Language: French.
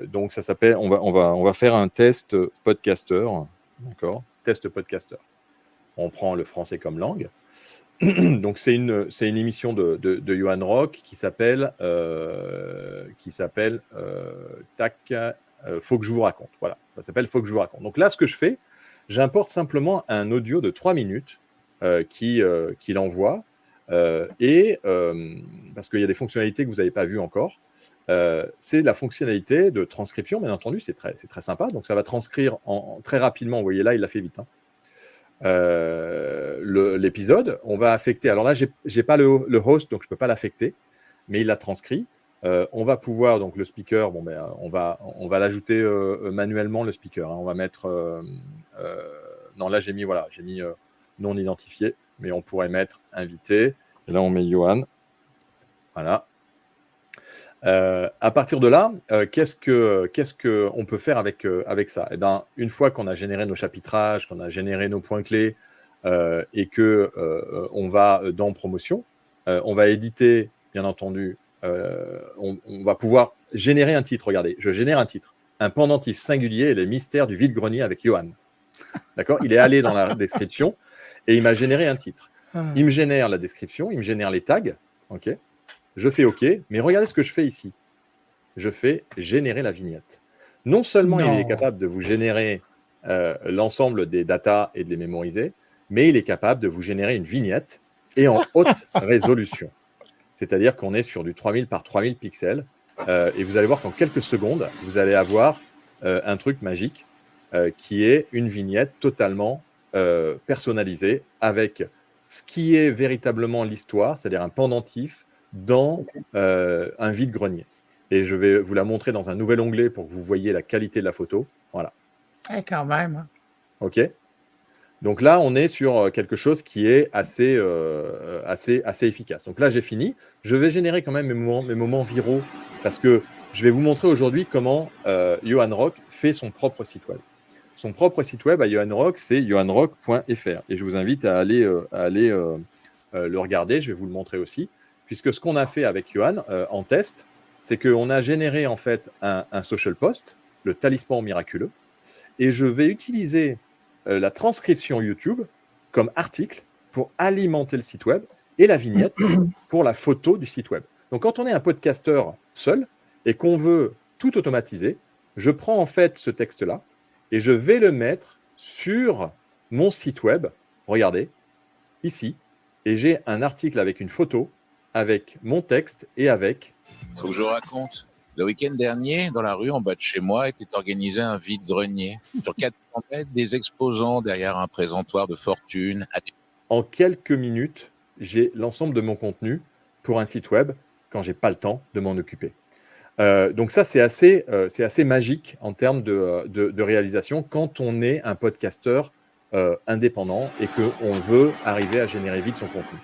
Donc ça s'appelle, on va faire un test podcaster, d'accord? Test podcaster. On prend le français comme langue. Donc c'est une émission de Johan Rock qui s'appelle Faut que je vous raconte. Voilà, ça s'appelle Faut que je vous raconte. Donc là, ce que je fais, j'importe simplement un audio de 3 minutes qu'il envoie parce qu'il y a des fonctionnalités que vous n'avez pas vues encore. C'est la fonctionnalité de transcription, bien entendu, c'est très sympa. Donc ça va transcrire très rapidement. Vous voyez là, il l'a fait vite. L'épisode, on va affecter. Alors là, j'ai pas le host, donc je peux pas l'affecter, mais il l'a transcrit. On va pouvoir, donc le speaker, on va l'ajouter manuellement, le speaker. On va mettre. Non, là, j'ai mis non identifié, mais on pourrait mettre invité. Et là, on met Johan. Voilà. À partir de là, qu'est-ce qu'on peut faire avec ça? Eh ben, une fois qu'on a généré nos chapitrages, qu'on a généré nos points clés et qu'on va dans promotion, on va éditer, bien entendu, on va pouvoir générer un titre. Regardez, je génère un titre. Un pendentif singulier et les mystères du vide-grenier avec Johan. D'accord? Il est allé dans la description et il m'a généré un titre. Il me génère la description, il me génère les tags. OK? Je fais OK, mais regardez ce que je fais ici. Je fais générer la vignette. Non seulement il est capable de vous générer l'ensemble des datas et de les mémoriser, mais il est capable de vous générer une vignette et en haute résolution. C'est-à-dire qu'on est sur du 3000 par 3000 pixels et vous allez voir qu'en quelques secondes, vous allez avoir un truc magique qui est une vignette totalement personnalisée avec ce qui est véritablement l'histoire, c'est-à-dire un pendentif dans un vide-grenier. Et je vais vous la montrer dans un nouvel onglet pour que vous voyez la qualité de la photo. Voilà. Quand même. OK. Donc là, on est sur quelque chose qui est assez efficace. Donc là, j'ai fini. Je vais générer quand même mes moments viraux parce que je vais vous montrer aujourd'hui comment Johan Rock fait son propre site web. Son propre site web à Johan Rock, c'est johanrock.fr. Et je vous invite à aller le regarder. Je vais vous le montrer aussi. Puisque ce qu'on a fait avec Johan en test, c'est qu'on a généré en fait un social post, le talisman miraculeux. Et je vais utiliser la transcription YouTube comme article pour alimenter le site web et la vignette pour la photo du site web. Donc, quand on est un podcasteur seul et qu'on veut tout automatiser, je prends en fait ce texte-là et je vais le mettre sur mon site web. Regardez, ici. Et j'ai un article avec une photo, avec mon texte et avec... Faut que je raconte. Le week-end dernier, dans la rue en bas de chez moi, était organisé un vide-grenier. Sur 400 mètres, des exposants derrière un présentoir de fortune. En quelques minutes, j'ai l'ensemble de mon contenu pour un site web quand j'ai pas le temps de m'en occuper. Donc ça, c'est assez magique en termes de réalisation quand on est un podcasteur indépendant et qu'on veut arriver à générer vite son contenu.